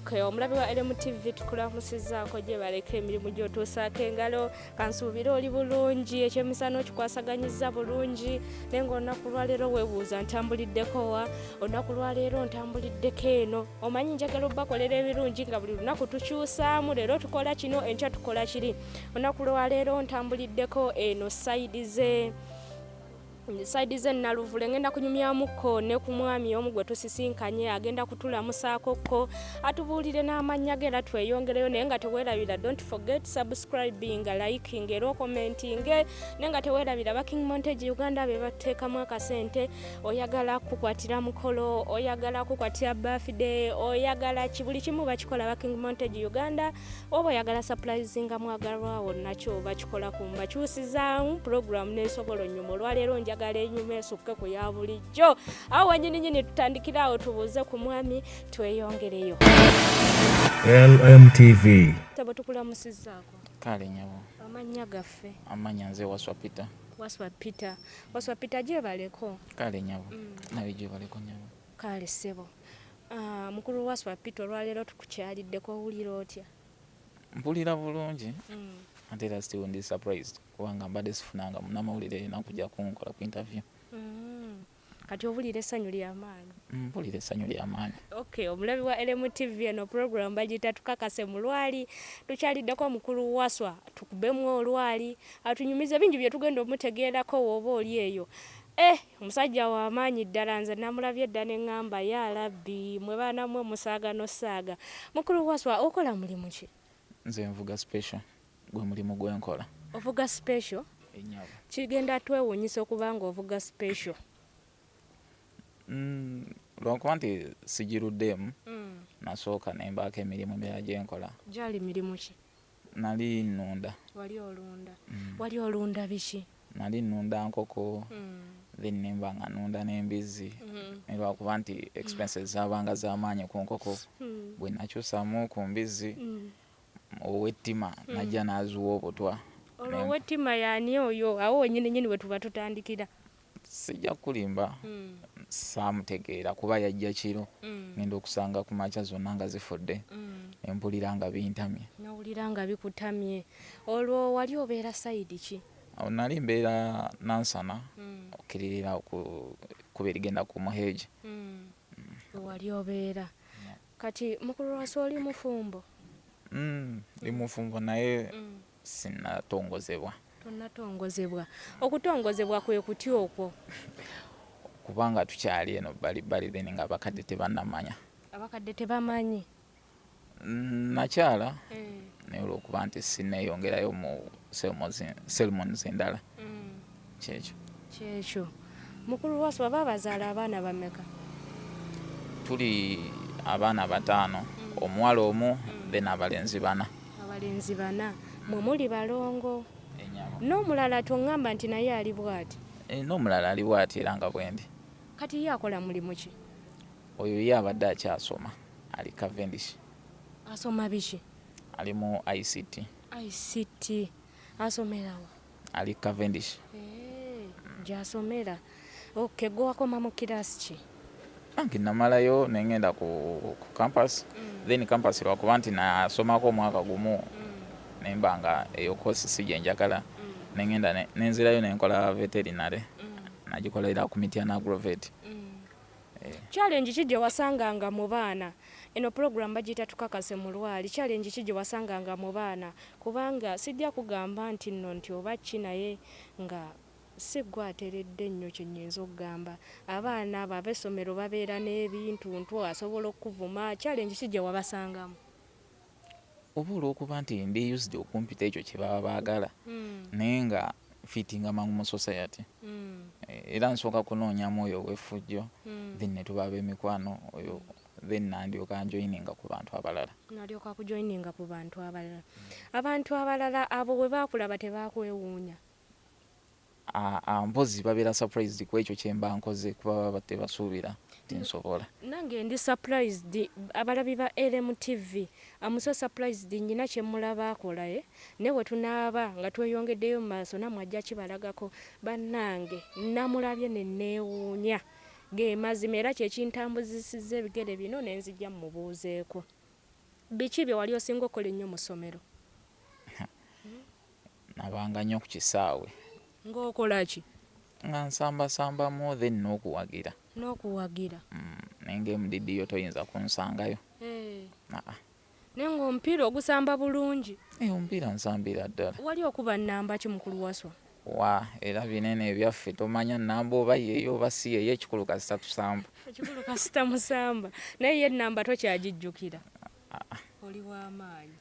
Okay, omulabi wa LMTV tukulamusizaako gye baleka emirimu gy'otuusaako engalo kansuubira oli bulungi ekyemisano kikwasaganyiza bulungi naye ng'olunaku lwaleero weebuuza ntambuliddeko wa olunaku lwaleero ntambuliddeko eno omanyi njagala obbakolera ebirungi nga buli lunaku tukyusaamu leero tukola kino enkya tukola kiri olunaku lwaleero ntambuliddeko eno saidi ze Naluvule ngenda kunyumyamuko ne ku mwami omu gwe tusisinkanye agenda kutulamusaakokko atubuulire n'amannya ge era tweyongereyo naye nga teweerabira don't forget subscribing liking era commenting naye nga teweerabira ba King Montage Uganda be bateekamu akasente oyagala kukwatira mukolo oyagala kukwatira birthday oyagala buli kimu bakikola ba King Montage Uganda oba oyagala surprisinga mwagalwawo nakyo bakikola ku mbakyusizaamu program n'esobola nnyo olwaleero njagala enyuma esukke ku ya bulijjo awo wennyini tutandikira awo tubuuze ku mwami tweyongereyo. LMTV tabo tukulamusizaako kale nyabo amannya gaffe amanya nze Waswa Peter gyebaleko kale nyabo nawe gyebaleko nyabo kale ssebo mukulu Waswa Peter olwaleero tukukyaliddeko owulira otya? mpulira bulungi ate era still ndi surprised kubanga mbadde sifunanga munnamawulire nakujja kunkola ku interview. Kati obulire essanyu ly'amaanyi? Mpulira essanyu ly'amaanyi. Okay, omulabi wa LMTV eno program bagiyita tukakase mu lwali tukyaliddeko mukulu Waswa tukubemu olwali atunyumize bingi bye tugenda omutegeerako wooba oli eyo. Omusajja wa maanyi ddala nze namulabye dda ne ŋŋamba ya Rabbi mwe baana mwe musaaga n'osaaga. Mukulu Waswa okola mulimu ki? Nze nvuga special gwe mulimu gwenkola. Ovuga special? Enyabo. Kigenda twewuunyisa okuba nga ovuga special. Lwakuba nti sigiruddemu nasooka ne mbaako emirimu emirala gye nkola. Gyali mirimu ki? Nali nnunda. Wali olunda biki? Nali nnunda nkoko then nemba nga nnunda n'embizzi lwakuba nti expenses zaabanga z'amaanyi ku nkoko bwe nakyusaamu ku mbizzi ow'ettima najja n'azuwa obutwa. Olwo ow'ettima yaani oyo awo wennyini we tuba tutandikira? Sijja kulimba saamutegeera kuba yajja kiro ngenda okusanga ku makya zonna nga zifudde empulira nga bintamye. Nawulira nga bikutamye. Olwo wali obeera sayidi ki? Awo nali mbeera Nansana okkiririra kuba erigenda ku Muheegi. Wali obeera. Kati mukulu Waswa oli mufumbo? Ndi mufumbo naye sinnatongozebwa. Tonnatongozebwa. Okutongozebwa kwe kutya okwo? Kubanga tukyali eno bali then nga abakadde tebannamanya. Abakadde tebamanyi? Nakyala naye olw'okuba nti sinneeyongerayo mu ceremonies endala. Kyekyo. Mukulu Waswa babazaala abaana bameka? Tuli abaana 5, omuwala omu then abalenzi 4. Abalenzi 4 mwe muli balongo. N'omulala toŋŋamba nti naye ali bw'ati? N'omulala ali bw'ati era nga bwendi. Kati ye akola mulimu ki? Oyo ye abadde akyasoma ali Cavendish. Asoma biki? Ali mu ICT. ICT. Asomerawo? Ali Cavendish. Gy'asomera. Okay, gwe wakoma mu kiraasi ki? Anki namalayo ne ngenda ku campus. Then campus lwakuba nti nasomako omwaka gumu nemba nga eyo course si gye njagala ne ngenda nenzirayo ne nkola veterinary nagikolera ku Mityana Agrovet. Challenge ki gye wasanganga mu baana? Eno program bagiyita tukakase mu lwali. Challenge ki gye wasanganga mu baana? Kubanga sijja kugamba nti nno nti oba ki naye nga si gwe ateredde nnyo kye nnyinza okugamba. Abaana abo ab'essomero babeera n'ebintu asobola okuvuma. Challenge ki gye wabasangamu? Oba olw'okuba nti ndi used okumpita ekyo kye baba baagala naye nga fittinga mangu mu society. Era nsooka kunoonyamu oyo ow'effujjo then ne tuba ab'emikwano oyo then nandyoka njoyininga ku bantu abalala. Nalyoka kujoyininga ku bantu abalala. Abantu abalala abo bwe baakulaba tebaakwewuunya? Mpozzi babeera surprised ku ekyo kye mba nkoze kuba baba tebasuubira tinsobola. Nange ndi surprised abalabi ba LMTV amuso surprised nyina kye mulaba akola ne we tunaaba nga tweyongeddeyo mu maaso namwe ajja kibalagako bannange namulabye ne neewuunya ge mazima era kye kintambuzisizza ebigere bino ne nzijja mmubuuzeeko. biki bye wali osinga okola ennyo mu ssomero? Nabanga nnyo ku kisaawe Ng'okola ki? nga nsambasambamu then n'okuwagira. N'okuwagira. Naye ng'emudiddiyo toyinza kunsangayo. Naye ng'omupiira ogusamba bulungi. Omupiira nsambira ddala. Wali okuba nnamba ki mukulu WASSW? Era binene ebyaffe tomanya nnamba oba yeeyo oba si yeeyo, ekikulu kasita tusamba. Ekikulu kasita musamba. Naye ye ennamba tokyagijjukira. Oli w'amaanyi.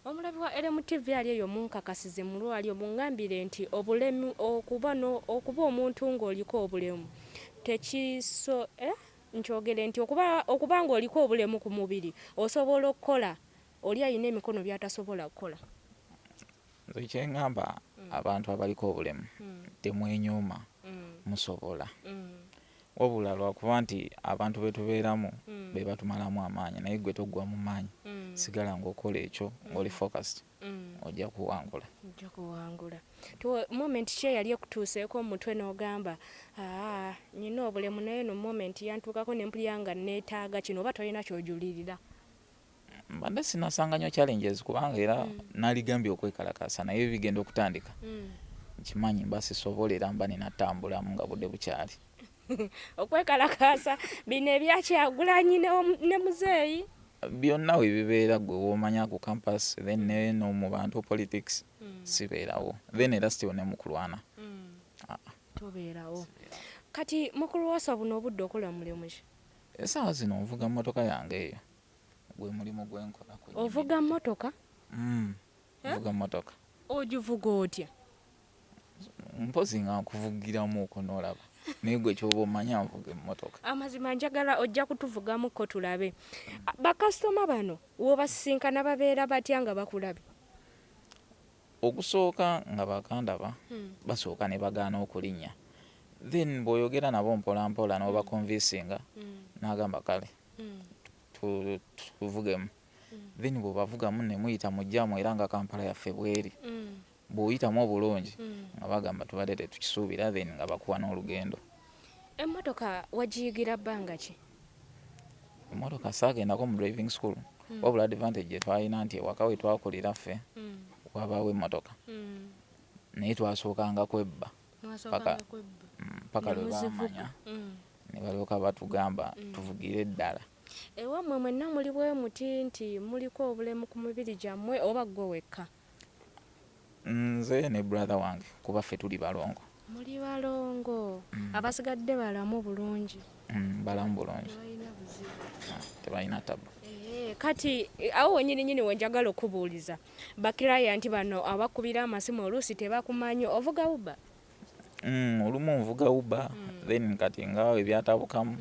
Omulabi wa LMTV ali eyo munkakasize mulwalyo mungambire nti obulemu okuba omuntu ng'oliko obulemu tekiso nkyogere nti okuba ng'oliko obulemu ku mubiri osobola okukola oli ayina emikono by'atasobola kukola. Nze kye ngamba abantu abaliko obulemu temwenyooma, musobola. Wabula lwakuba nti abantu be tubeeramu be batumalamu amaanyi, naye gwe toggwa mu maanyi. Sigala ng'okola ekyo ng'oli focused, ojja kuwangula. Ojja kuwangula. Moment ki eyali ekutuuseeko omutwe n'ogamba nina obulemu naye no moment yantuukako ne mpulira nga neetaaga kino, oba tolina ky'ojulirira? Mbadde sinasanga nnyo challenges kubanga era naligambye okwekalakaasa, naye bigenda okutandika. Nkimanyi mba sisobolera, mba ninatambulamu nga budde bukyali. Okwekalakaasa bino ebyakyagulanyi ne muzeeyi byonna we bibeera gwe w'omanya ku campus, then no mu bantu politics sibeerawo, then era still ne mu kulwana tobeerawo. Kati mukulu WASSW buno obudde okola mulimu ki? Essaawa zino nvuga mmotoka yange eyo, gwe mulimu gwenkola. Ovuga mmotoka? Nvuga mmotoka. Ogivuga otya? Mpozi nga nkuvugiramu okwo n'olaba, naye gwe ky'oba omanya nvuga emmotoka. Amazima njagala ojja kutuvugamuko tulabe. Bakasitoma bano w'obasisinkana babeera batya nga bakulabye? Okusooka nga bakandaba basooka ne bagaana okulinnya, then bw'oyogera nabo mpolampola n'obakonvinsinga n'agamba kale tuvugemu, then bw'obavugamu ne muyita mu jjaamu era nga Kampala yaffe bweri. Bw'oyitamu obulungi nga bagamba tubadde tetukisuubira, then nga bakuwa n'olugendo. Emmotoka wagiyigira bbanga ki? Emmotoka saagendako mu driving school, wabula advantage gye twalina nti ewaka we twakulira ffe wabaawo emmotoka, naye twasookanga kwebba paka lwe baamanya ne balyoka batugamba tuvugire ddala. Ewammwe mwenna muli bwe muti nti muliko obulemu ku mibiri gyammwe oba ggwe wekka? Nze ne brother wange kuba ffe tuli balongo. Muli balongo. Abasigadde balamu bulungi? Balamu bulungi, tebalina tabu. Kati awo wenyini wenjagala okubuuliza bakirayanti bano abakubira amasimu oluusi tebakumanyi, ovuga uba? Olumu nvuga uba, then kati ngaawe ebyatabukamu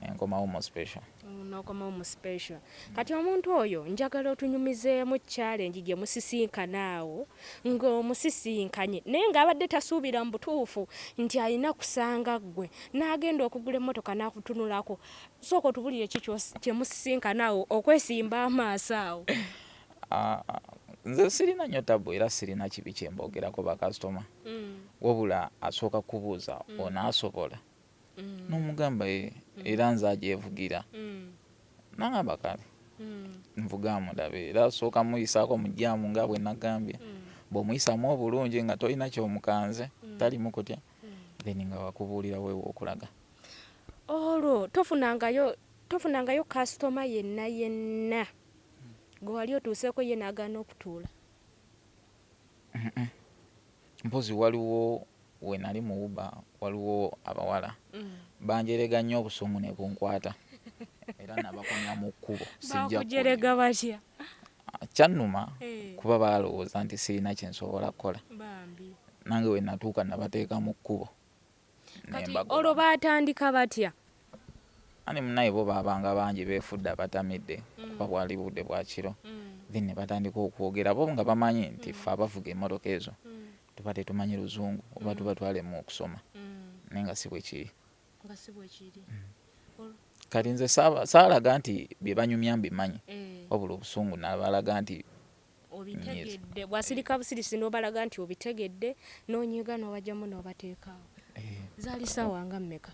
nenkomawo mu special. N'okomawo mu special. Kati omuntu oyo njagala otunyumizeemu challenge gye musisinkana awo ng'omusisinkanye naye ng'abadde tasuubira mu butuufu nti alina kusanga ggwe n'agenda okugula emmotoka n'akutunulako. Sooka otubulire ki kye musisinkana awo okwesimba amaaso awo? Nze sirina nnyo tabu era sirina kibi kye mbogerako bakasitoma, wabula asooka kubuuza onaasobola n'omugamba era nze agyevugira. Nangamba kale nvugamu ndabe, era asooka muyisaako mu jjaamu nga bwe nagambye. Bw'omuyisamu obulungi nga tolina ky'omukanze tali mu kutya, then nga wakubuulira weewo okulaga. Olwo tofunangayo kasitoma yenna gwe wali otuuseeko ye n'agaana okutuula? Mpozi waliwo we nali mu Uber, waliwo abawala banjerega nnyo obusungu ne bunkwata era nabakomya mu kkubo. Bakujerega batya? Kyannuma kuba balowooza nti sirina kye nsobola kukola, nange we natuuka nabateeka mu kkubo. Olwo baatandika batya? Ani munaye bo baabanga bangi beefudde abatamidde kuba bwali budde bwa kiro, then ne batandika okwogera bo nga bamanyi nti ffe abavuga emmotoka ezo tuba tetumanyi Luzungu oba tuba twalemu okusoma, naye nga si bwe kiri. Kati nze saalaga nti bye banyumya mbimanyi, wabula obusungu nabalaga nti obitegedde. Bwasirika busirisi n'obalaga nti obitegedde n'onyiga n'obajjamu n'obateekaawo. Zaali ssaawa nga mmeka?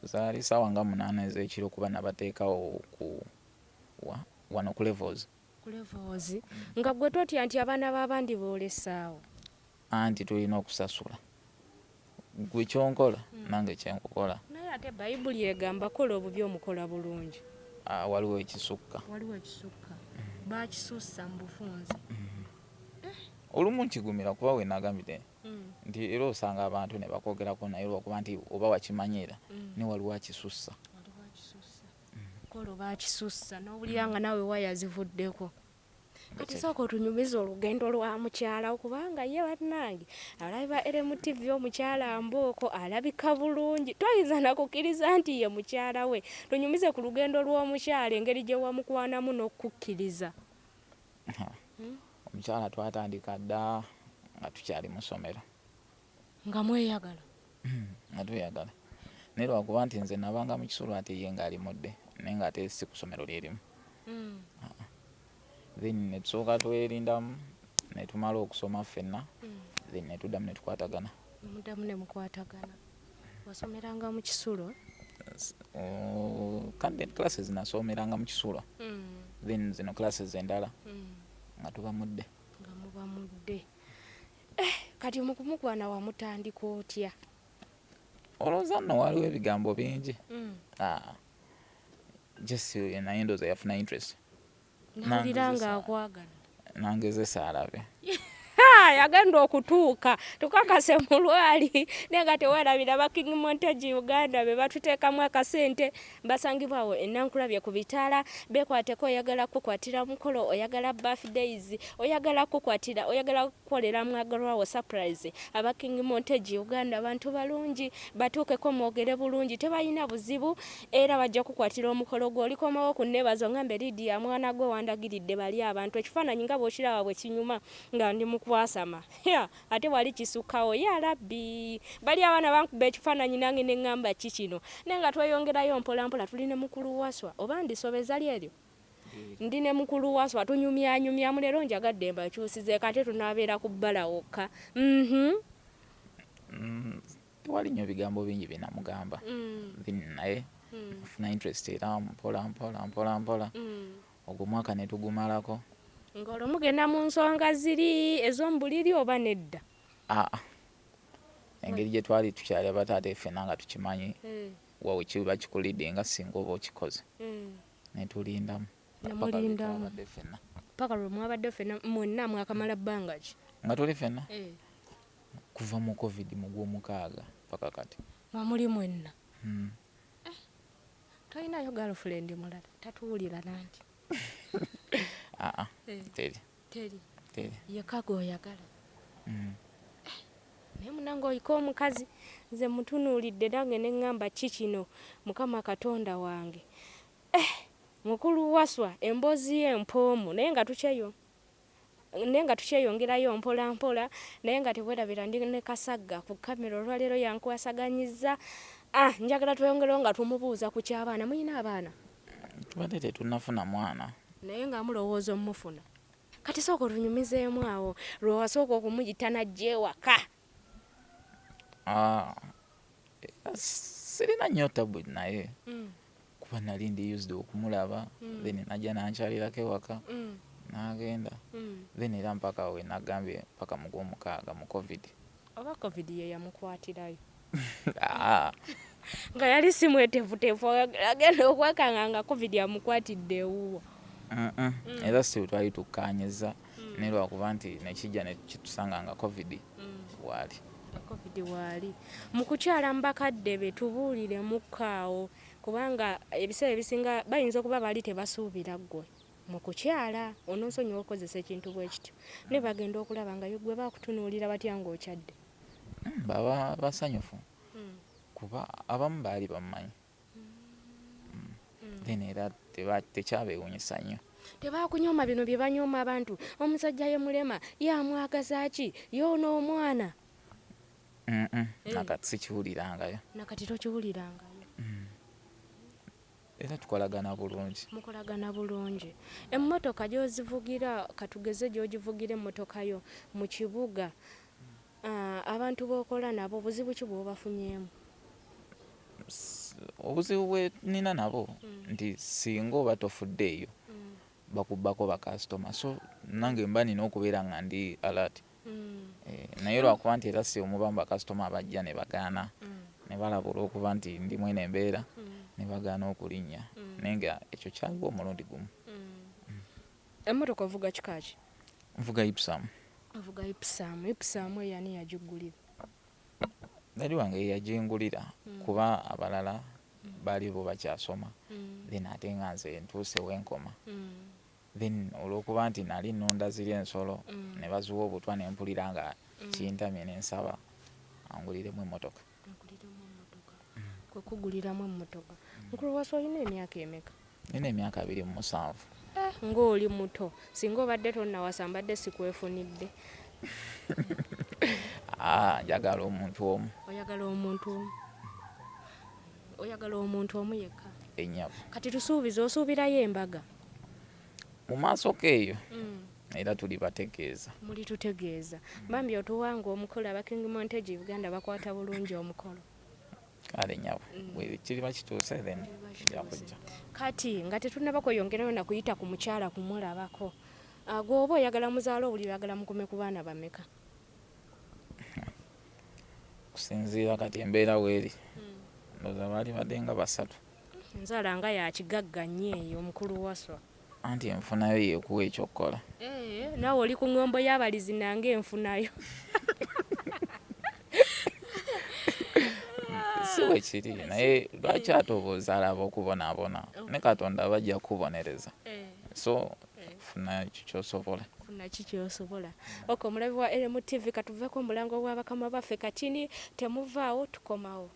Zaali ssaawa nga 8 ez'ekiro kuba nabateekawo wano ku levels. Levels nga gwe totya nti abaana b'abandi boolesaawo anti tulina okusasula gwe kyonkola nange kyenkukola naye ate bayibuli egamba kola obubi omukola bulungi waliwo ekisukka bakisussa mu bufunze olumu nkigumira kuba we nagambire nti era osanga abantu ne bakwogerako naye lwakuba nti oba wakimanyira ne waliwo akisussa kola bakisussa n'owulira nga naawe waya zivuddeko kati sooka otunyumiza olugendo lwa mukyala kubanga ye bannange alaba LMTV omukyala Mbooko alabika bulungi toyinza nakukkiriza nti ye mukyala we tunyumize ku lugendo lw'omukyala engeri gye wamukwanamu n'okukkiriza omukyala twatandika dda nga tukyali mu ssomero nga mweyagala nga tweyagala naye lwakuba nti nze nabanga mu kisolo ate ye ng'ali mudde naye nga ate si ku ssomero lyerimu then ne tusooka twerindamu ne tumala okusoma ffenna then ne tuddamu ne tukwatagana muddamu ne mukwatagana wasomeranga mu kisulo kandi classes nasomeranga mu kisulo then zino classes endala nga tuba mudde nga muba mudde kati mukumukwana wamutandika otya olowooza nno waliwo ebigambo bingi just naye ndowooza yafuna interest nawulira nga akwagala nangezesa alabe yagenda okutuuka tukakase mu lwali naye nga tewerabira ba King Montage Uganda be batuteekamu akasente basangibwawo enankulabye ku bitaala bekwateko oyagala kukwatira mukolo oyagala birthdays oyagala kukwatira oyagala kukolera mwagalwawo surprise aba King Montage Uganda abantu balungi batuukeko mwogere bulungi tebalina buzibu era bajja kukwatira omukolo gwo olikomawo ku nebazo ngambe Lydia mwana gwe wandagiridde bali abantu ekifaananyi nga bw'okiraba bwe kinyuma nga ndi mukwasama ate wali kisukkawo ya labbi bali abaana bankuba ekifaananyi nange ne ŋŋamba kikino naye nga tweyongerayo mpolampola tulina mukulu waswa oba ndisobeza lyeryo ndi ne mukulu waswa tunyumyanyumyamu leero njagadde mbakyusize kate tunaabeera ku bbala wokka tewali nnyo bigambo bingi bye namugamba naye afuna interest era mpola ogwo mwaka ne tugumalako ng'olwo mugenda mu nsonga ziri ez'omubuliri oba nedda engeri gye twali tukyali abataata ffenna nga tukimanyi wawe kiba kikulidde nga singa oba okikoze ne tulindamu paka lwe mwabadde ffenna mwenna mwakamala bbanga ki nga tuli ffenna kuva mu covid mu gw'omukaaga paka kati nga muli mwenna tolinayo girlfriend mulala tatuwulira nanti teri yekka g'oyagala naye munange oyika omukazi nze mutunuulidde nange ne ŋŋamba ki kino mukama katonda wange mukulu waswa emboozi y'empoomu naye nga tukyeyongerayo mpolampola naye nga tebwerabira ndi ne Kasagga ku kamera olwaleero yankwasaganyizza njagala tweyongerewo nga tumubuuza ku ky'abaana muyina abaana tubadde tetunafuna mwana naye nga mulowooza omufuna kati sooka otunyumizeemu awo lwe wasooka okumuyita najja ewaka sirina nnyo tabu naye kuba nali ndi used okumulaba then najja nankyalirako ewaka n'agenda then era mpaka we nagambye mpaka mu gw'omukaaga mu covid oba covid ye yamukwatirayo nga yali simwetefutefu agenda okwekanga nga covid yamukwatidde ewuwo era si twali tukkaanyiza naye lwakuba nti nekijja ne kitusanga nga covid waali mu kukyala mu bakadde be tubuulire mukkaawo kubanga ebiseera ebisinga bayinza okuba bali tebasuubira ggwe mu kukyala ononsonyiwa okukozesa ekintu bwe kityo ne bagenda okulaba nga gwe bakutunuulira batya ng'okyadde baba basanyufu kuba abamu baali bamumanyi then era tekyabeewunyisa nnyo tebakunyooma bino bye banyooma abantu omusajja ye mulema yamwagaza ki yoona nakati sikiwulirangayo nakati tokiwulirangayo era mukolagana bulungi emmotoka gy'ozivugira katugeze gy'ogivugira emmotoka yo mu kibuga abantu b'okola nabo obuzibu ki bw'obafunyeemu obuzibu bwe nina nabo nti singa oba tofuddeeyo bakubako bakasitoma, so nange mba nina okubeera nga ndi alert. Naye lwakuba nti era si omubamu bakasitoma abajja ne bagaana ne balaba olw'okuba nti ndi mwene embeera ne bagaana okulinnya, naye nga ekyo kyaliwo omulundi gumu. Emmotoka ovuga kika ki? Nvuga Ipsum. Ovuga Ipsum. Ipsum eyani yagiggulira? Dali wange yagingulira kuba abalala baali bo bakyasoma, then ate nga nze ntuuse wenkoma, then olw'okuba nti nali nnonda ziri ensolo ne baziwa obutwa ne mpulira nga kintamye ne nsaba anguliremu emmotoka. Kwe kuguliramu emmotoka. Mukulu WASSAW olina emyaka emeka? Nina emyaka 27. Ng'oli muto, singa obadde tonnawasa mbadde sikwefunidde. Njagala omuntu omu. Oyagala omuntu omu? Oyagala omuntu omu yekka? Ennyabo. Kati tusuubiza, osuubirayo embaga? Mu maaso keeyo era tuli bategeeza. Muli tutegeeza. Bambi otuwanga omukolo abakingi Monteji Uganda bakwata bulungi omukolo. Kale nnyabo, bwe kiriba kituuse then njakujja. Kati nga tetunnaba kweyongerayo na kuyita ku mukyala kumulabako, gw'oba oyagala muzaala obuli oyagala mukume ku baana bameka? Kusinziira kati embeera weeri, ndowooza baali badde nga 3. Nzaala nga yakigagga nnyo eyo omukulu WASSAW. Anti enfunayo yeekuwa ekyokkola. Naawe oli ku ngombo y'abalizi nange enfunayo. Si bwe kiri, naye lwaki ate oba ozaala ab'okubonaabona ne Katonda bajja kukubonereza, so funa kikyosobola. Funa kikyosobola. Omulabi wa LMTV katuveko omulango gw'abakama baffe Katini, temuvaawo tukomawo.